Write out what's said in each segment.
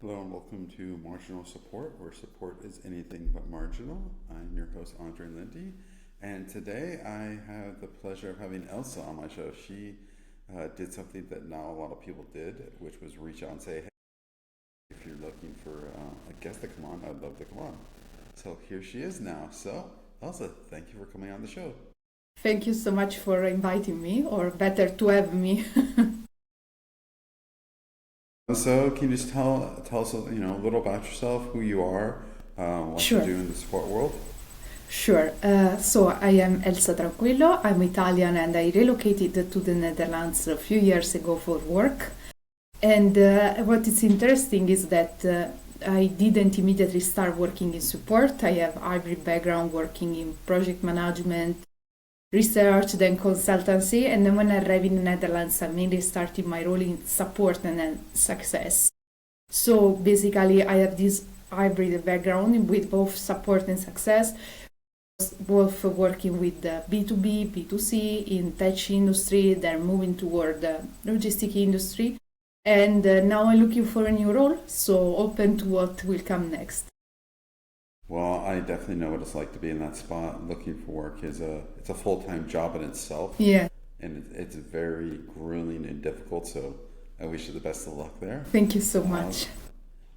Hello and welcome to Marginal Support, where support is anything but marginal. I'm your host, Andre Lindy, and today I have the pleasure of having Elsa on my show. She did something that not a lot of people did, which was reach out and say, hey, if you're looking for a guest to come on, I'd love to come on. So here she is now. So, Elsa, thank you for coming on the show. Thank you so much for inviting me, or better, to have me. So, can you just tell us a little about yourself, who you are, what you Sure, do in the support world? sure. So I am Elsa Tranquillo. I'm Italian and I relocated to the Netherlands a few years ago for work. And what is interesting is that I didn't immediately start working in support. I have hybrid background working in project management, research, then consultancy. And then when I arrived in the Netherlands, I mainly started my role in support and then success. So basically, I have this hybrid background with both support and success, both working with the B2B, B2C in tech industry, then moving toward the logistic industry. And now I'm looking for a new role, so open to what will come next. Well, I definitely know what it's like to be in that spot. Looking for work is it's a full-time job in itself, Yeah, and it's very grueling and difficult. So I wish you the best of luck there. thank you so Uh, much.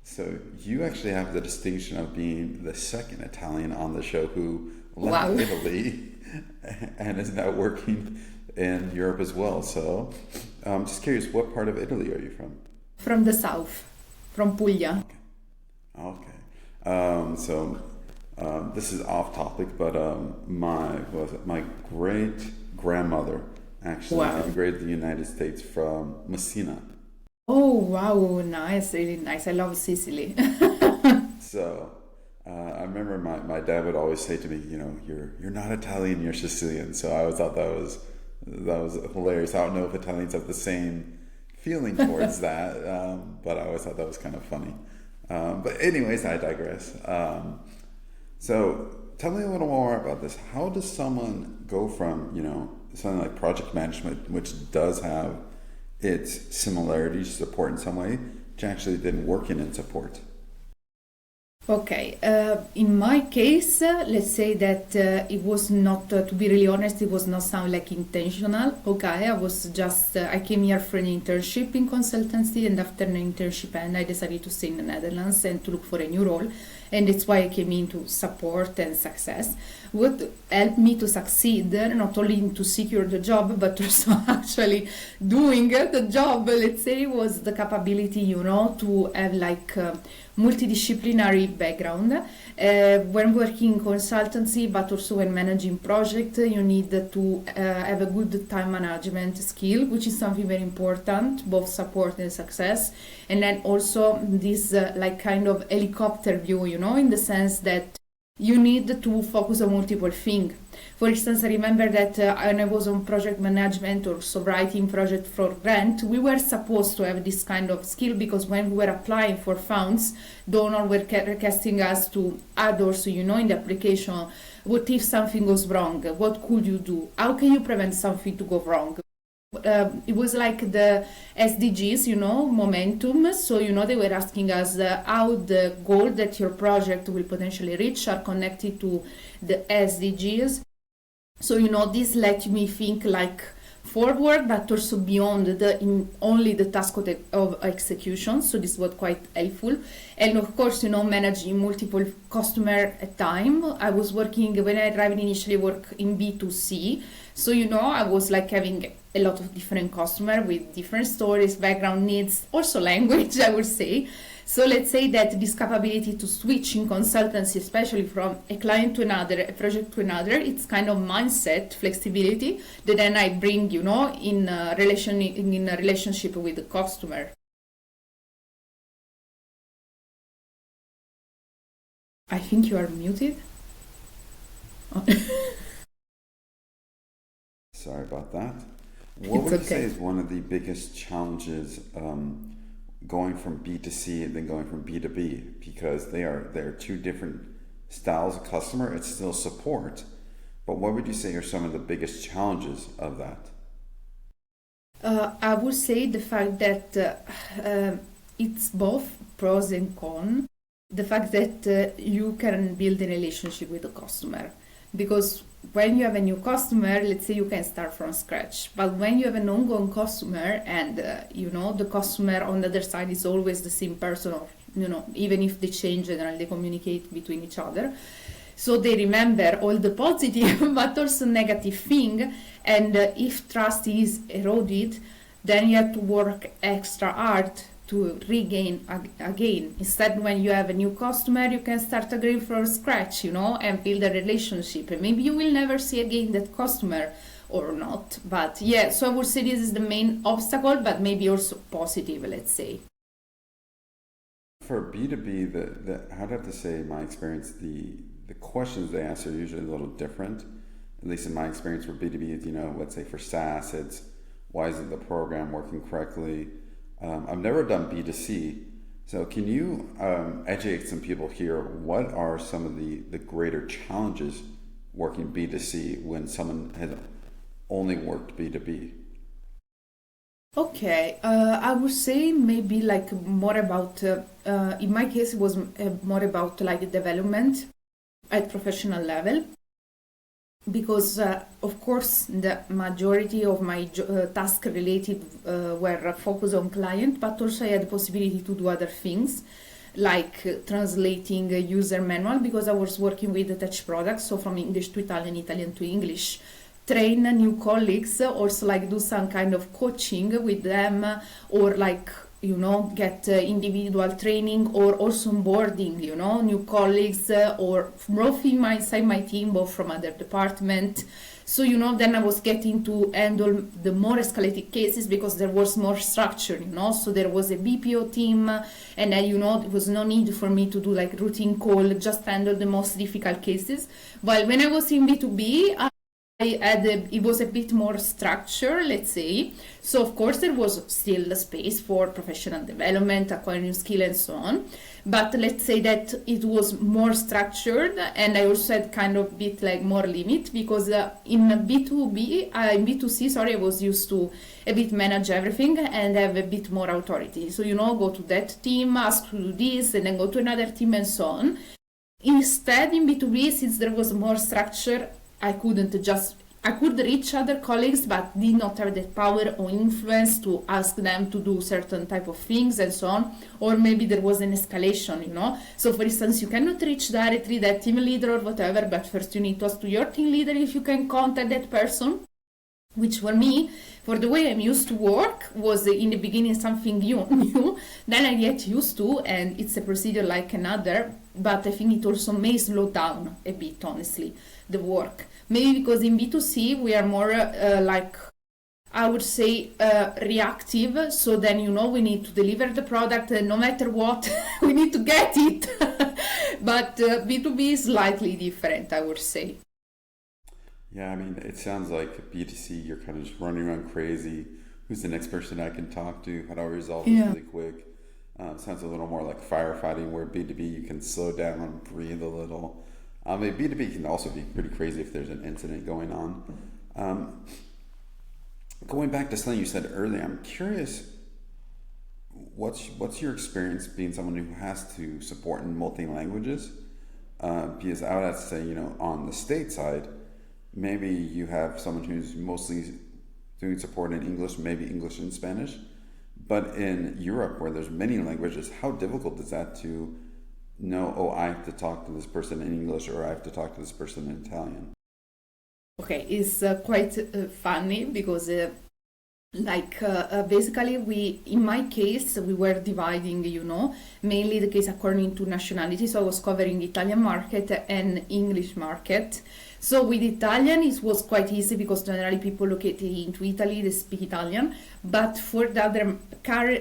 so you actually have the distinction of being the second Italian on the show who left Wow. Italy and is now working in Europe as well. So I'm just curious, what part of Italy are you from? From the south, from Puglia. Okay. This is off topic, but my great grandmother actually Wow. immigrated to the United States from Messina. Oh, wow, nice, really nice. I love Sicily. So I remember my dad would always say to me, you're not Italian, you're Sicilian. So I always thought that was hilarious. I don't know if Italians have the same feeling towards that, but I always thought that was kind of funny. But anyways, I digress. So tell me a little more about this. How does someone go from, something like project management, which does have its similarities, support in some way, to actually then working in support? Okay, in my case, let's say that it was not, to be really honest, it was not sound like intentional. Okay, I was just, I came here for an internship in consultancy, and after an internship, and I decided to stay in the Netherlands and to look for a new role. And that's why I came into support and success. What helped me to succeed, not only to secure the job, but also actually doing the job, let's say, was the capability, to have like multidisciplinary background. When working in consultancy, but also when managing project, you need to have a good time management skill, which is something very important, both support and success. And then also this like kind of helicopter view, in the sense that you need to focus on multiple things. For instance, I remember that when I was on project management or so writing project for grant, we were supposed to have this kind of skill because when we were applying for funds, donors were requesting us to add also, in the application, what if something goes wrong? What could you do? How can you prevent something to go wrong? It was like the SDGs, momentum. So, they were asking us how the goal that your project will potentially reach are connected to the SDGs. So, this let me think like forward, but also beyond only the task of execution. So this was quite helpful. And of course, managing multiple customer at time. I was working, when I arrived initially, work in B2C. So, I was like having a lot of different customer with different stories, background needs, also language, I would say. So let's say that this capability to switch in consultancy, especially from a client to another, a project to another, it's kind of mindset flexibility that then I bring, in a relationship with the customer. I think you are muted. Oh, Sorry about that. What it's would you say okay. is one of the biggest challenges going from B2C and then going from B2B? Because they're two different styles of customer. It's still support, but what would you say are some of the biggest challenges of that? I would say the fact that it's both pros and cons. The fact that you can build a relationship with the customer, because when you have a new customer, let's say you can start from scratch, but when you have an ongoing customer and the customer on the other side is always the same person, or even if they change generally they communicate between each other, so they remember all the positive but also negative thing, and if trust is eroded, then you have to work extra hard to regain again. Instead, when you have a new customer, you can start again from scratch, and build a relationship. And maybe you will never see again that customer or not. But yeah, so I would say this is the main obstacle, but maybe also positive, let's say. For B2B, I'd have to say, in my experience, the questions they ask are usually a little different. At least in my experience for B2B, let's say for SaaS, it's why isn't the program working correctly? I've never done B2C, so can you educate some people here? What are some of the greater challenges working B2C when someone has only worked B2B? Okay, I would say maybe like more about, in my case, it was more about like development at professional level. Because of course the majority of my task related were focused on client, but also I had the possibility to do other things like translating a user manual, because I was working with attached products, so from English to Italian, Italian to English, train new colleagues, also like do some kind of coaching with them, or like get individual training, or also onboarding, new colleagues, or both inside my team, both from other department. So, then I was getting to handle the more escalated cases because there was more structure, so there was a BPO team, and then, there was no need for me to do like routine call, just handle the most difficult cases. While when I was in B2B, it was a bit more structure, let's say. So of course there was still the space for professional development, acquiring new skill and so on. But let's say that it was more structured, and I also had kind of bit like more limit, because in B2C, sorry, I was used to a bit manage everything and have a bit more authority. So, go to that team, ask to do this, and then go to another team and so on. Instead, in B2B, since there was more structure, I could reach other colleagues, but did not have that power or influence to ask them to do certain type of things and so on. Or maybe there was an escalation, So for instance, you cannot reach directly that team leader or whatever, but first you need to ask to your team leader if you can contact that person. Which for me, for the way I'm used to work, was in the beginning something new. Then I get used to, and it's a procedure like another, but I think it also may slow down a bit, honestly, the work. Maybe because in B2C we are more I would say reactive, so then we need to deliver the product, and no matter what, we need to get it. But B2B is slightly different, I would say. Yeah, I mean, it sounds like B2C, you're kind of just running around crazy. Who's the next person I can talk to? How do I resolve this really quick? Sounds a little more like firefighting, where B2B, you can slow down and breathe a little. I mean, B2B can also be pretty crazy if there's an incident going on. Going back to something you said earlier, I'm curious, what's your experience being someone who has to support in multi-languages? Because I would have to say, on the state side, maybe you have someone who's mostly doing support in English, maybe English and Spanish. But in Europe, where there's many languages, how difficult is that to know, I have to talk to this person in English, or I have to talk to this person in Italian? Okay, it's quite funny, because basically in my case, we were dividing, mainly the case according to nationality. So I was covering Italian market and English market. So with Italian, it was quite easy, because generally people located into Italy, they speak Italian. But for the other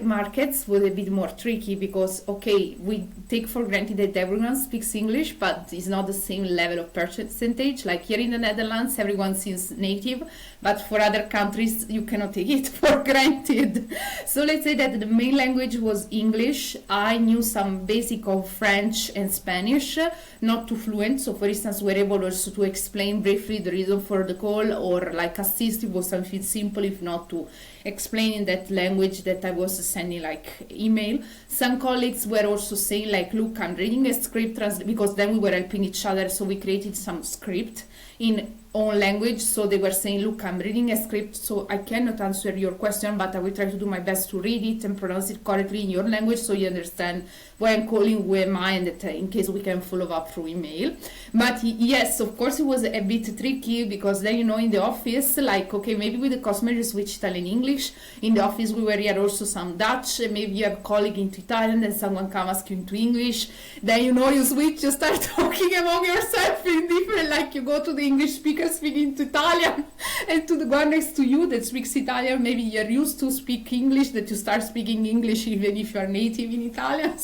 markets, was a bit more tricky, because, we take for granted that everyone speaks English, but it's not the same level of percentage. Like here in the Netherlands, everyone seems native, but for other countries, you cannot take it for granted. So let's say that the main language was English. I knew some basic of French and Spanish, not too fluent. So for instance, we're able also to explain briefly the reason for the call, or like assist if was something simple, if not to explaining that language that I was sending like email. Some colleagues were also saying like, look, I'm reading a script because then we were helping each other, so we created some script in own language. So they were saying, look, I'm reading a script, so I cannot answer your question, but I will try to do my best to read it and pronounce it correctly in your language so you understand why I'm calling, who am I, and that in case we can follow up through email. But yes, of course, it was a bit tricky because then, in the office, like, okay, maybe with the customer you switch Italian English. In the office, we were here also some Dutch, and maybe you have a colleague into Italian, then someone come ask you into English. Then, you switch, you start talking among yourself in different, like you go to the English speaker speaking to Italian, and to the one next to you that speaks Italian, maybe you're used to speak English, that you start speaking English even if you're native in Italian.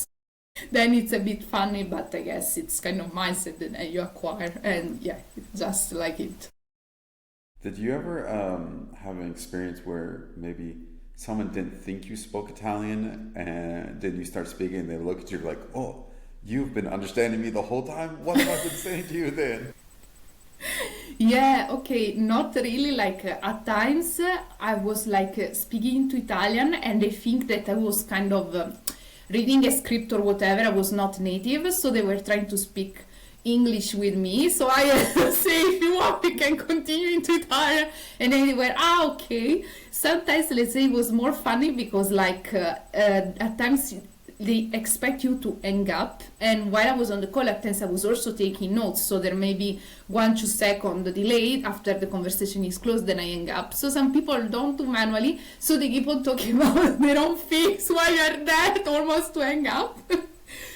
Then it's a bit funny, but I guess it's kind of mindset that you acquire, and yeah, it's just like it. Did you ever have an experience where maybe someone didn't think you spoke Italian and then you start speaking and they look at you like, oh, you've been understanding me the whole time? What have I been saying to you then? Yeah, okay, not really. Like at times I was like speaking to Italian and they think that I was kind of reading a script or whatever. I was not native, so they were trying to speak English with me. So I say, if you want, we can continue into Italian. And then they were, okay. Sometimes, let's say, it was more funny because like at times they expect you to hang up, and while I was on the call at times I was also taking notes, so there may be 1-2 second delay after the conversation is closed, then I hang up. So some people don't do manually, so they keep on talking about their own things while you're there almost to hang up.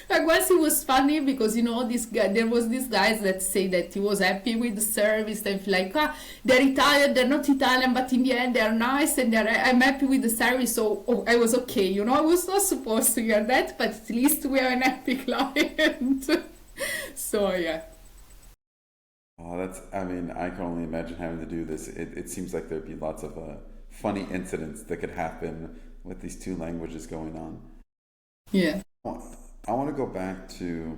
Like once it was funny because this guy, there was this guys that say that he was happy with the service and like they're Italian, they're not Italian, but in the end they're nice and I'm happy with the service. So I was okay, I was not supposed to hear that, but at least we are an happy client. So yeah. Oh, I can only imagine having to do this. It seems like there'd be lots of funny incidents that could happen with these two languages going on. Yeah. I want to go back to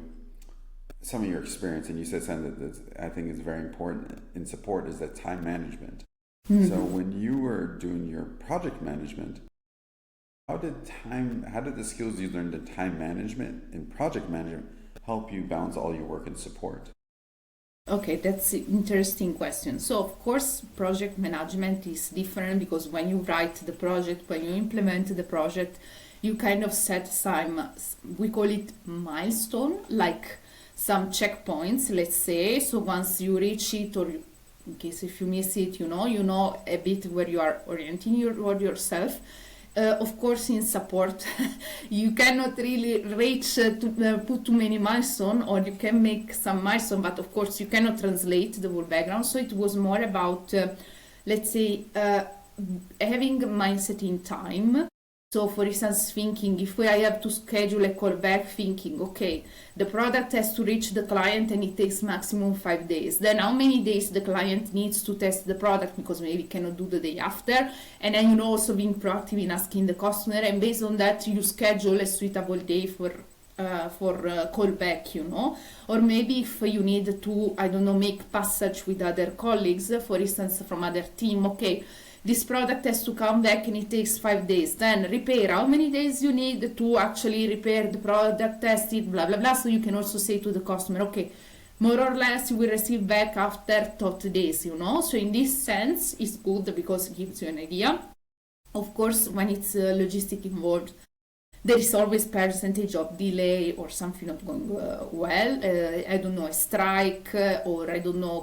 some of your experience, and you said something that I think is very important in support is that time management. Mm-hmm. So when you were doing your project management, how did the skills you learned in time management and project management help you balance all your work in support? Okay, that's an interesting question. So of course, project management is different because when you write the project, when you implement the project, you kind of set some, we call it milestone, like some checkpoints, let's say. So once you reach it, or in case if you miss it, you know a bit where you are orienting yourself. Of course, in support, you cannot really reach put too many milestones, or you can make some milestone, but of course you cannot translate the whole background. So it was more about, let's say, having a mindset in time. So for instance, thinking if I have to schedule a callback, thinking, okay, the product has to reach the client and it takes maximum 5 days. Then how many days the client needs to test the product because maybe cannot do the day after. And then, also being proactive in asking the customer, and based on that, you schedule a suitable day for callback, or maybe if you need to, make passage with other colleagues, for instance, from other team, okay, this product has to come back and it takes 5 days. Then repair, how many days you need to actually repair the product, test it, blah, blah, blah. So you can also say to the customer, okay, more or less you will receive back after 30 days, So in this sense, it's good because it gives you an idea. Of course, when it's logistic involved, there is always percentage of delay or something not going well. A strike, or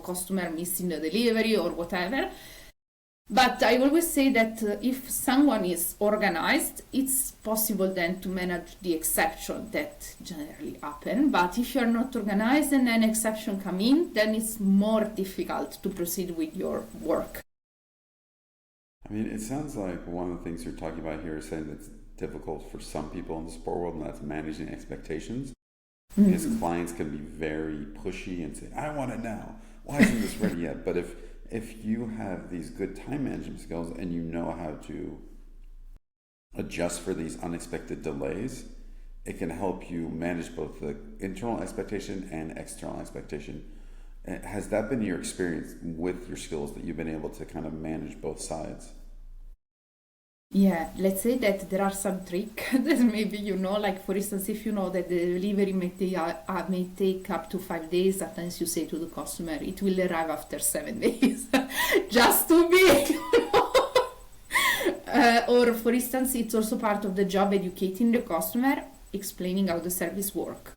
customer missing the delivery or whatever. But I always say that if someone is organized, it's possible then to manage the exception that generally happen. But if you're not organized and an exception come in, then it's more difficult to proceed with your work. It sounds like one of the things you're talking about here is saying that's difficult for some people in the sport world, and that's managing expectations. Mm-hmm. Because clients can be very pushy and say, I want it now. Why isn't this ready yet? But if you have these good time management skills and you know how to adjust for these unexpected delays, it can help you manage both the internal expectation and external expectation. Has that been your experience with your skills, that you've been able to kind of manage both sides? Yeah, let's say that there are some trick that maybe you know, like for instance, if you know that the delivery may take up to 5 days, sometimes you say to the customer, it will arrive after 7 days, just to be, or for instance, it's also part of the job educating the customer, explaining how the service work.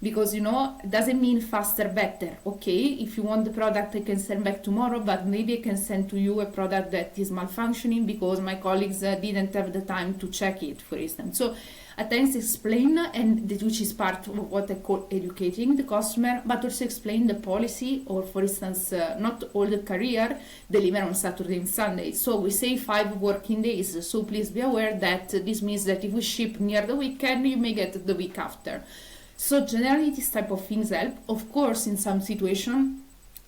Because it doesn't mean faster better. Okay, if you want the product I can send back tomorrow, but maybe I can send to you a product that is malfunctioning because my colleagues didn't have the time to check it, for instance. So at times explain, which is part of what I call educating the customer, but also explain the policy, or for instance, not all the carrier deliver on Saturday and Sunday. So we say 5 working days, so please be aware that this means that if we ship near the weekend, you may get the week after. So generally, this type of things help. Of course, in some situation,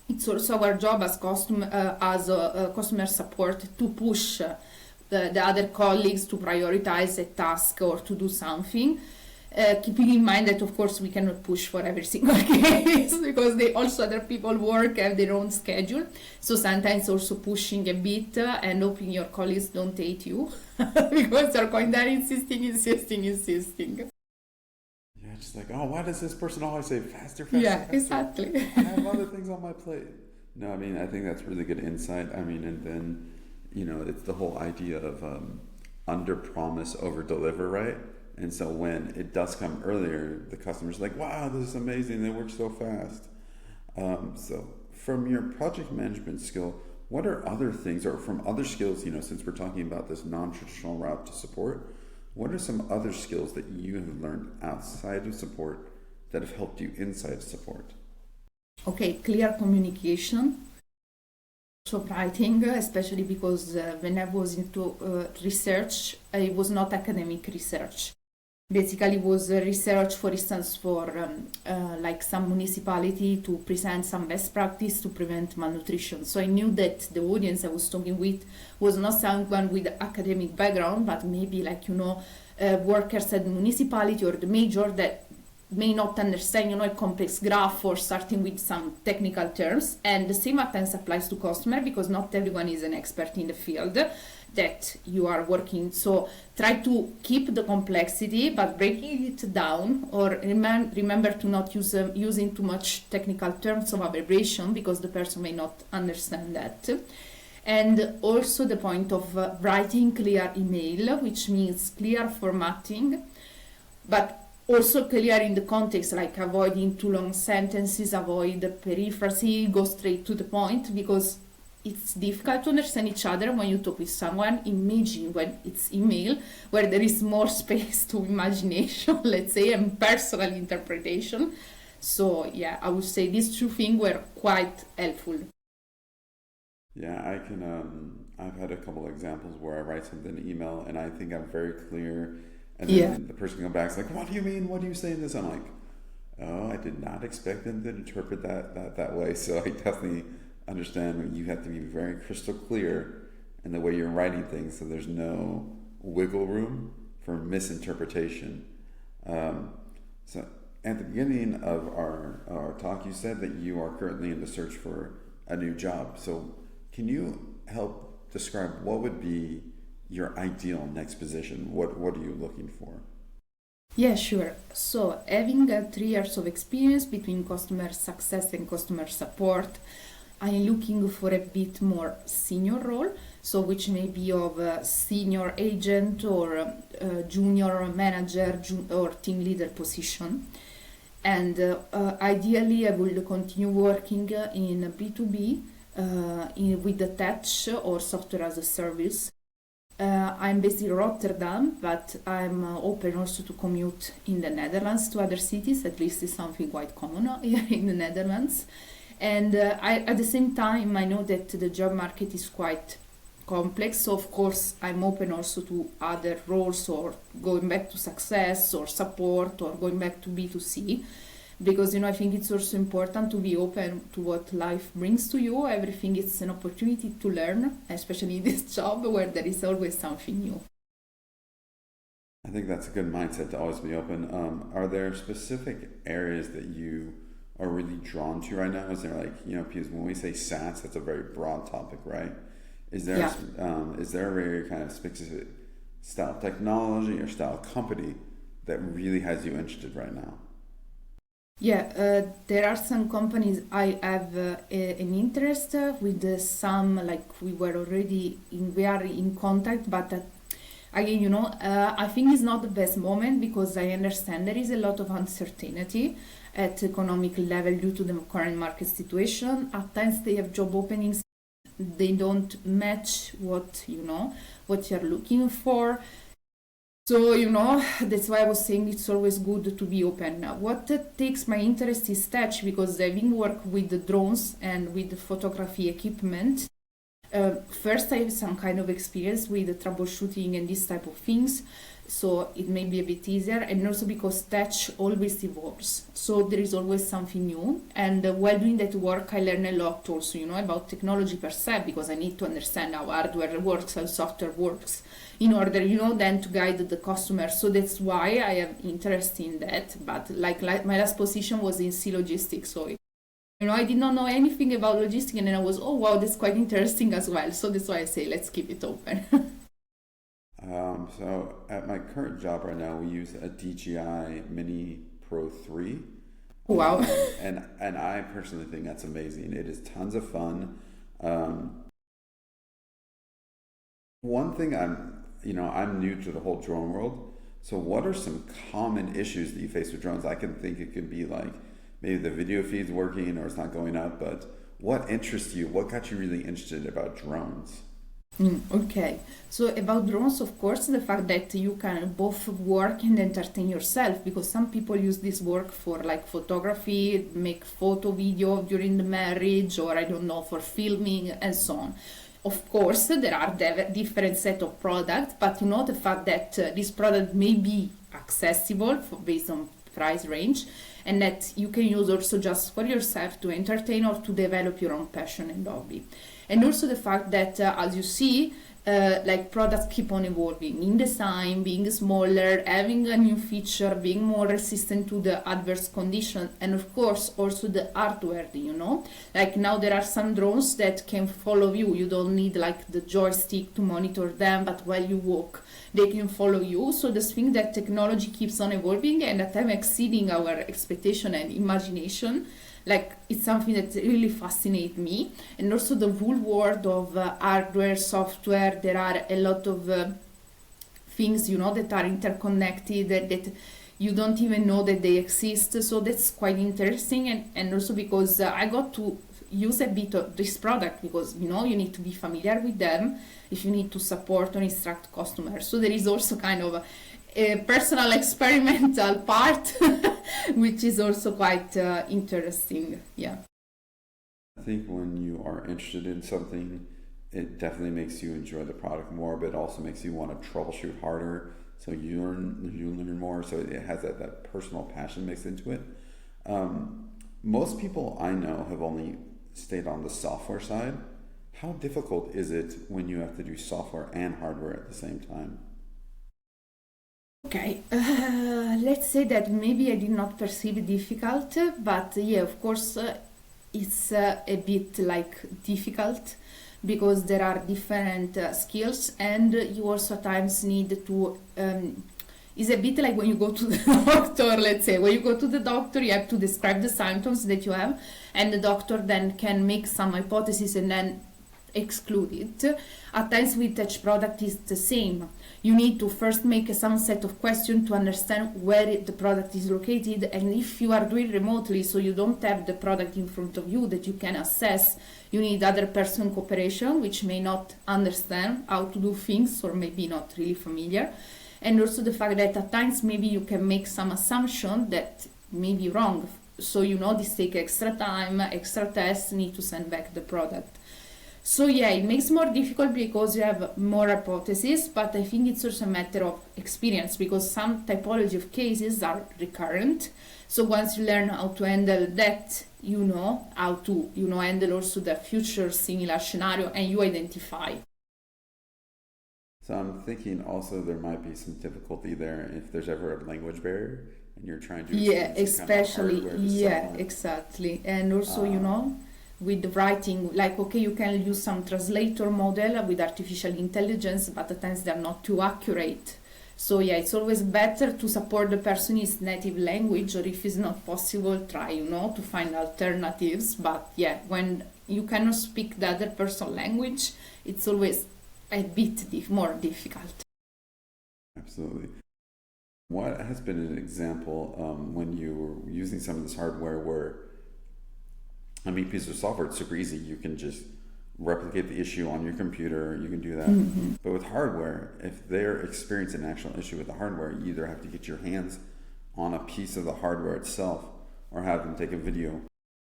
it's also our job as customer support to push the other colleagues to prioritize a task or to do something. Keeping in mind that, of course, we cannot push for every single case because other people work, have their own schedule. So sometimes also pushing a bit and hoping your colleagues don't hate you because they're going there insisting. Yeah, just like, oh, why does this person always say faster, Yeah, faster? exactly. I have other things on my plate. No, I mean, I think that's really good insight. I mean, and then, it's the whole idea of under promise, over deliver, right? And so when it does come earlier, the customer's like, wow, this is amazing. They work so fast. So from your project management skill, what are other things, or from other skills, since we're talking about this non-traditional route to support, what are some other skills that you have learned outside of support that have helped you inside of support? Okay, clear communication. So writing, especially because when I was into research, it was not academic research. Basically, it was research, for instance, for like some municipality to present some best practice to prevent malnutrition. So I knew that the audience I was talking with was not someone with academic background, but maybe workers at the municipality or the major that may not understand, a complex graph or starting with some technical terms. And the same at times applies to customer because not everyone is an expert in the field that you are working. So try to keep the complexity, but breaking it down, or remember to not using too much technical terms of abbreviation because the person may not understand that. And also the point of writing clear email, which means clear formatting, but also clear in the context, like avoiding too long sentences, avoid periphrasy, go straight to the point, because it's difficult to understand each other when you talk with someone. Imagine when it's email, where there is more space to imagination, let's say, and personal interpretation. So yeah, I would say these two things were quite helpful. Yeah, I can. I've had a couple of examples where I write something in email and I think I'm very clear, and then the person comes back is like, "What do you mean? What do you say in this?" I'm like, "Oh, I did not expect them to interpret that way." So I definitely understand you have to be very crystal clear in the way you're writing things, so there's no wiggle room for misinterpretation. So at the beginning of our talk, you said that you are currently in the search for a new job. So can you help describe what would be your ideal next position? What are you looking for? Yeah, sure. So having 3 years of experience between customer success and customer support, I'm looking for a bit more senior role, so which may be of a senior agent or junior manager or team leader position. And ideally, I will continue working in B2B with the tech or software as a service. I'm based in Rotterdam, but I'm open also to commute in the Netherlands to other cities. At least it's something quite common here in the Netherlands. And at the same time, I know that the job market is quite complex. So of course, I'm open also to other roles, or going back to success or support, or going back to B2C. Because I think it's also important to be open to what life brings to you. Everything is an opportunity to learn, especially in this job where there is always something new. I think that's a good mindset to always be open. Are there specific areas that you are really drawn to right now? Is there because when we say SaaS, that's a very broad topic, right? Is there Yeah. is there a very kind of style technology or style company that really has you interested right now? Yeah, there are some companies I have an interest with some like we are in contact, but again, I think it's not the best moment because I understand there is a lot of uncertainty at economic level due to the current market situation. At times they have job openings, they don't match what you're looking for. So, that's why I was saying it's always good to be open. Now, what takes my interest is tech because having worked with the drones and with the photography equipment, first I have some kind of experience with the troubleshooting and this type of things, so it may be a bit easier, and also because tech always evolves, so there is always something new. And while doing that work, I learn a lot also, about technology per se, because I need to understand how hardware works, how software works, in order, then to guide the customer. So that's why I have interest in that. But like my last position was in C logistics, so I did not know anything about logistics, and then I was, oh wow, that's quite interesting as well. So that's why I say let's keep it open. So at my current job right now, we use a DJI Mini Pro 3. Wow. And I personally think that's amazing. It is tons of fun. One thing I'm new to the whole drone world. So what are some common issues that you face with drones? I can think it could be like maybe the video feed's working or it's not going up, but what interests you? What got you really interested about drones? Okay, so about drones, of course, the fact that you can both work and entertain yourself, because some people use this work for like photography, make photo, video during the marriage, or I don't know, for filming and so on. Of course, there are different set of products, but the fact that this product may be accessible based on price range, and that you can use also just for yourself to entertain or to develop your own passion and hobby. And also the fact that, as you see, like products keep on evolving in design, being smaller, having a new feature, being more resistant to the adverse condition, and of course also the hardware, like now there are some drones that can follow you. You don't need like the joystick to monitor them, but while you walk they can follow you. So this thing that technology keeps on evolving and at time exceeding our expectation and imagination, like it's something that really fascinates me. And also the whole world of hardware, software, there are a lot of things that are interconnected, that you don't even know that they exist. So that's quite interesting. And also because I got to use a bit of this product, because you need to be familiar with them if you need to support or instruct customers. So there is also kind of a personal experimental part which is also quite interesting. Yeah, I think when you are interested in something, it definitely makes you enjoy the product more, but it also makes you want to troubleshoot harder. So you learn more. So it has that personal passion mixed into it. Most people I know have only stayed on the software side. How difficult is it when you have to do software and hardware at the same time? okay. Let's say that maybe I did not perceive it difficult, but yeah, of course, it's a bit like difficult because there are different skills, and you also at times need to it's a bit like when you go to the doctor. Let's say when you go to the doctor, you have to describe the symptoms that you have, and the doctor then can make some hypothesis and then exclude it. At times with touch product is the same. You need to first make some set of questions to understand where the product is located, and if you are doing remotely, so you don't have the product in front of you that you can assess, you need other person cooperation, which may not understand how to do things or maybe not really familiar. And also the fact that at times maybe you can make some assumption that may be wrong. So this take extra time, extra tests, need to send back the product. So yeah, it makes more difficult because you have more hypotheses, but I think it's also a matter of experience, because some typology of cases are recurrent. So once you learn how to handle that, you know how to handle also the future similar scenario, and you identify. So I'm thinking also there might be some difficulty there if there's ever a language barrier and you're trying to Yeah, explain some kind of especially, hardware to yeah, someone. exactly. And also, Um, with writing, like, okay, you can use some translator model with artificial intelligence, but at times they're not too accurate. So yeah, it's always better to support the person in his native language, or if it's not possible, try, to find alternatives. But yeah, when you cannot speak the other person's language, it's always a bit more difficult. Absolutely. What has been an example when you were using some of this hardware where, pieces of software, it's super easy. You can just replicate the issue on your computer, you can do that. Mm-hmm. But with hardware, if they're experiencing an actual issue with the hardware, you either have to get your hands on a piece of the hardware itself or have them take a video.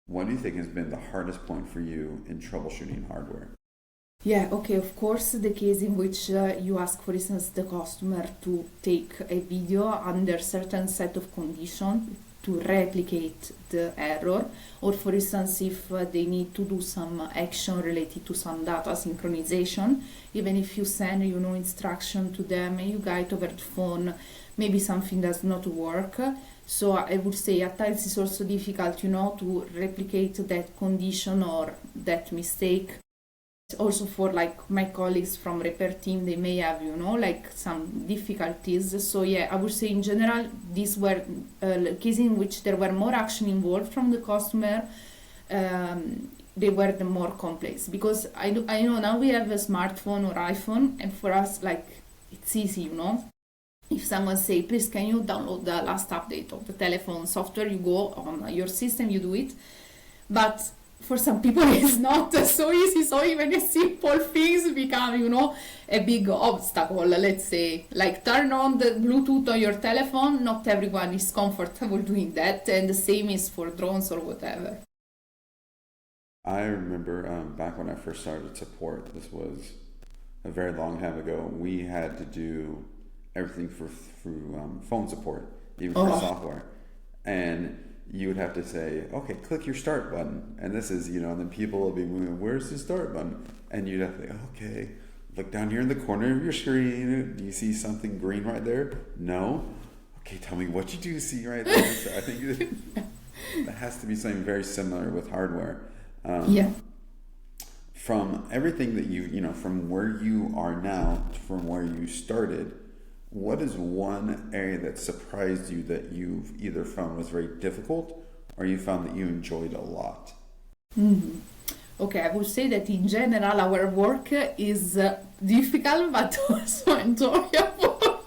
What do you think has been the hardest point for you in troubleshooting hardware? Yeah, okay, of course, the case in which you ask, for instance, the customer to take a video under certain set of conditions to replicate the error, or for instance, if they need to do some action related to some data synchronization, even if you send, instruction to them and you guide over the phone, maybe something does not work. So I would say at times it's also difficult, to replicate that condition or that mistake. Also for like my colleagues from repair team, they may have like some difficulties. So yeah, I would say in general these were cases in which there were more action involved from the customer. They were the more complex, because I know now we have a smartphone or iPhone, and for us, like, it's easy, if someone say, please can you download the last update of the telephone software, you go on your system, you do it. But for some people it's not so easy, so even a simple things become, a big obstacle, let's say. Like turn on the Bluetooth on your telephone, not everyone is comfortable doing that, and the same is for drones or whatever. I remember back when I first started support, this was a very long time ago, we had to do everything through phone support, even for software. And you would have to say, okay, click your start button. And this is, and then people will be moving, where's the start button? And you'd have to say, okay, look down here in the corner of your screen. Do you see something green right there? No? Okay, tell me what you do see right there. So I think that has to be something very similar with hardware. Yeah. From everything that from where you are now, from where you started, what is one area that surprised you that you've either found was very difficult or you found that you enjoyed a lot? Mm-hmm. Okay, I would say that in general our work is difficult but also enjoyable.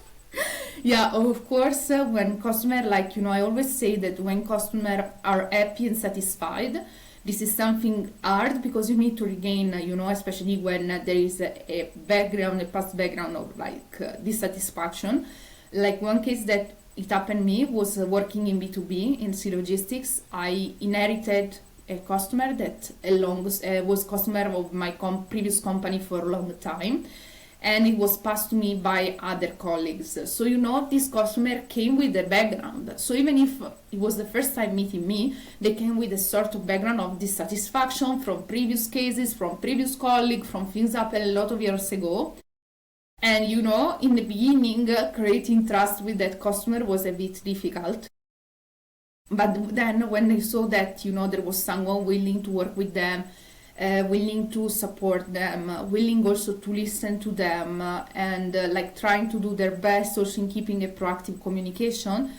Yeah, of course, when customer, I always say that when customers are happy and satisfied, this is something hard because you need to regain, especially when there is a past background of dissatisfaction. Like one case that it happened to me was working in B2B in sea logistics. I inherited a customer that was customer of my previous company for a long time, and it was passed to me by other colleagues. So this customer came with a background. So even if it was the first time meeting me, they came with a sort of background of dissatisfaction from previous cases, from previous colleagues, from things happened a lot of years ago. And in the beginning, creating trust with that customer was a bit difficult. But then when they saw that, there was someone willing to work with them, willing to support them, willing also to listen to them, and trying to do their best also in keeping a proactive communication.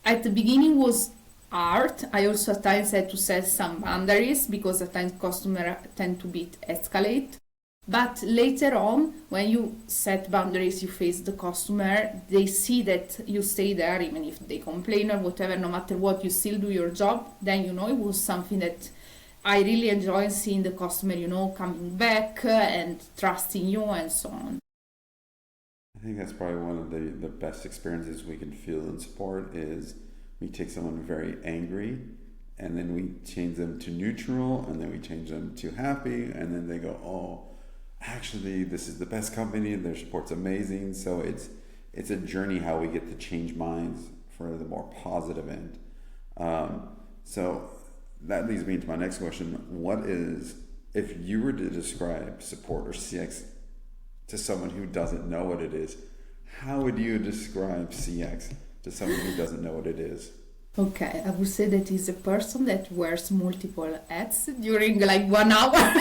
At the beginning was hard. I also at times had to set some boundaries because at times customers tend to escalate. But later on, when you set boundaries, you face the customer, they see that you stay there even if they complain or whatever, no matter what, you still do your job. Then it was something that I really enjoy, seeing the customer, coming back and trusting you and so on. I think that's probably one of the best experiences we can feel in support is we take someone very angry and then we change them to neutral and then we change them to happy and then they go, oh, actually this is the best company, their support's amazing. So it's a journey how we get to change minds for the more positive end. So that leads me into my next question. What is, if you were to describe support or CX to someone who doesn't know what it is, how would you describe CX to someone who doesn't know what it is? Okay, I would say that is a person that wears multiple hats during like 1 hour.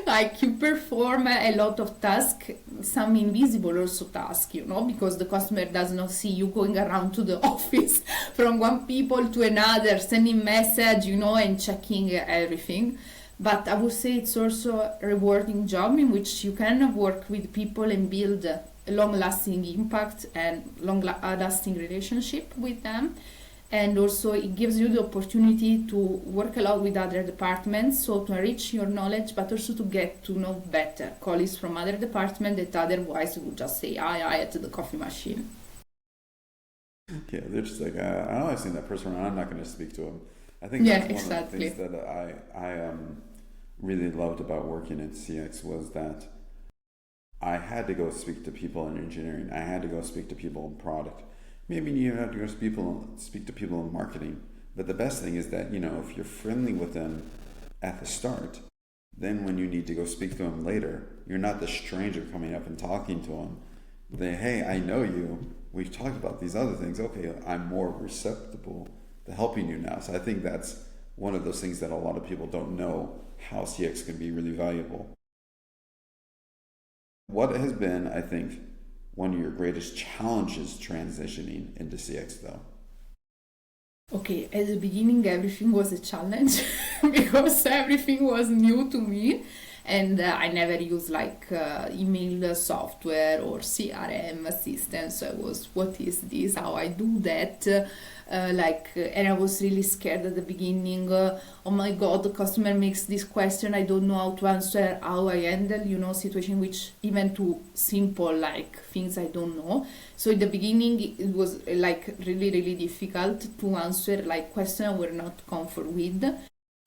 Like you perform a lot of tasks, some invisible also tasks, because the customer does not see you going around to the office from one people to another, sending message, and checking everything. But I would say it's also a rewarding job in which you can work with people and build a long-lasting impact and long-lasting relationship with them. And also it gives you the opportunity to work a lot with other departments, so to enrich your knowledge, but also to get to know better colleagues from other departments that otherwise would just say hi at the coffee machine. Yeah, they're just like, I always seen that person around, I'm not going to speak to him. I think Yeah, that's one of the exactly. things that I really loved about working at CX was that I had to go speak to people in engineering. I had to go speak to people in product. Maybe you have to go speak to people in marketing. But the best thing is that, if you're friendly with them at the start, then when you need to go speak to them later, you're not the stranger coming up and talking to them. Hey, I know you. We've talked about these other things. Okay, I'm more receptible to helping you now. So I think that's one of those things that a lot of people don't know how CX can be really valuable. What has been, I think, one of your greatest challenges transitioning into CX though? Okay, at the beginning, everything was a challenge because everything was new to me, and I never used like email software or CRM system. So I was, what is this? How I do that? And I was really scared at the beginning. Oh my God, the customer makes this question. I don't know how to answer. How I handle, situation which even to simple like things I don't know. So in the beginning, it was like really, really difficult to answer like questions we're not comfortable with,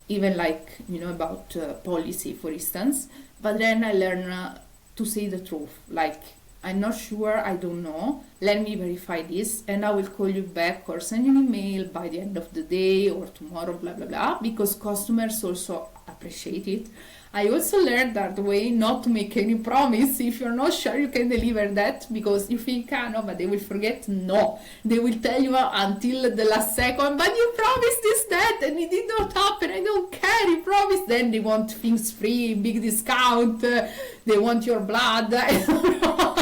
even like about policy, for instance. But then I learned to say the truth. Like I'm not sure, I don't know. Let me verify this, and I will call you back or send you an email by the end of the day or tomorrow, blah blah blah. Because customers also appreciate it. I also learned that way not to make any promise if you're not sure you can deliver that, because you think, no, but they will forget. No, they will tell you until the last second, but you promised this, that, and it did not happen. I don't care, you promised. Then they want things free, big discount, they want your blood. I don't know.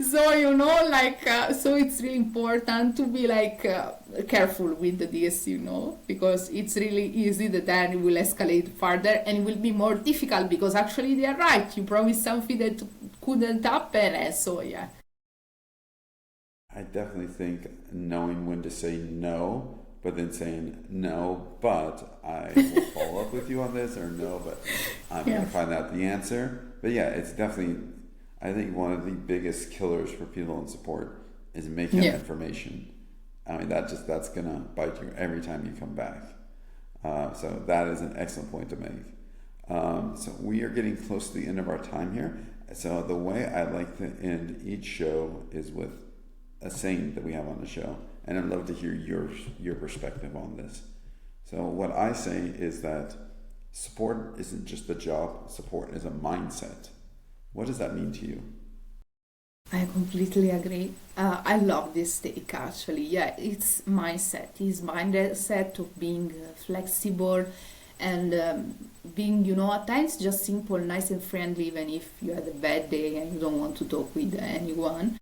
So so it's really important to be careful with this, because it's really easy that then it will escalate further and it will be more difficult, because actually they are right, you promised something that couldn't happen, and so yeah. I definitely think knowing when to say no, but then saying no, but I will follow up with you on this, or no, but I'm going Yeah. to find out the answer. But yeah, it's definitely, I think one of the biggest killers for people in support is making up Yeah. information. I mean, that's going to bite you every time you come back. So that is an excellent point to make. So we are getting close to the end of our time here. So the way I like to end each show is with a saying that we have on the show, and I'd love to hear your perspective on this. So what I say is that support isn't just a job; support is a mindset. What does that mean to you? I completely agree. I love this take actually. Yeah, it's mindset. It's mindset of being flexible and being, at times just simple, nice and friendly, even if you had a bad day and you don't want to talk with anyone.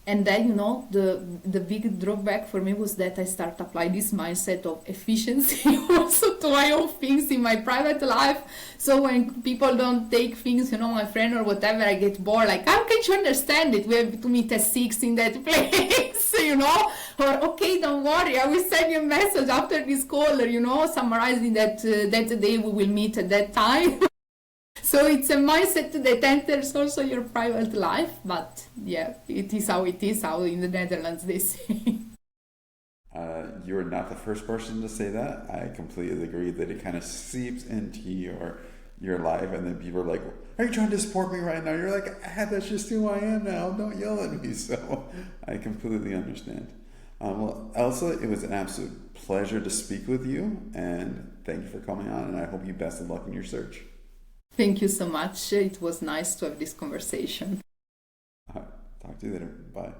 And then, the big drawback for me was that I start applying this mindset of efficiency also to my own things in my private life. So when people don't take things, my friend or whatever, I get bored. Like, how can you understand it? We have to meet at 6 in that place, Or, okay, don't worry, I will send you a message after this call, summarizing that day we will meet at that time. So it's a mindset that enters also your private life, but yeah, it is how in the Netherlands they say. You're not the first person to say that. I completely agree that it kind of seeps into your life, and then people are like, "Are you trying to support me right now?" You're like, "That's just who I am now. Don't yell at me." So I completely understand. Well, Elsa, it was an absolute pleasure to speak with you, and thank you for coming on. And I hope you best of luck in your search. Thank you so much. It was nice to have this conversation. Talk to you later. Bye.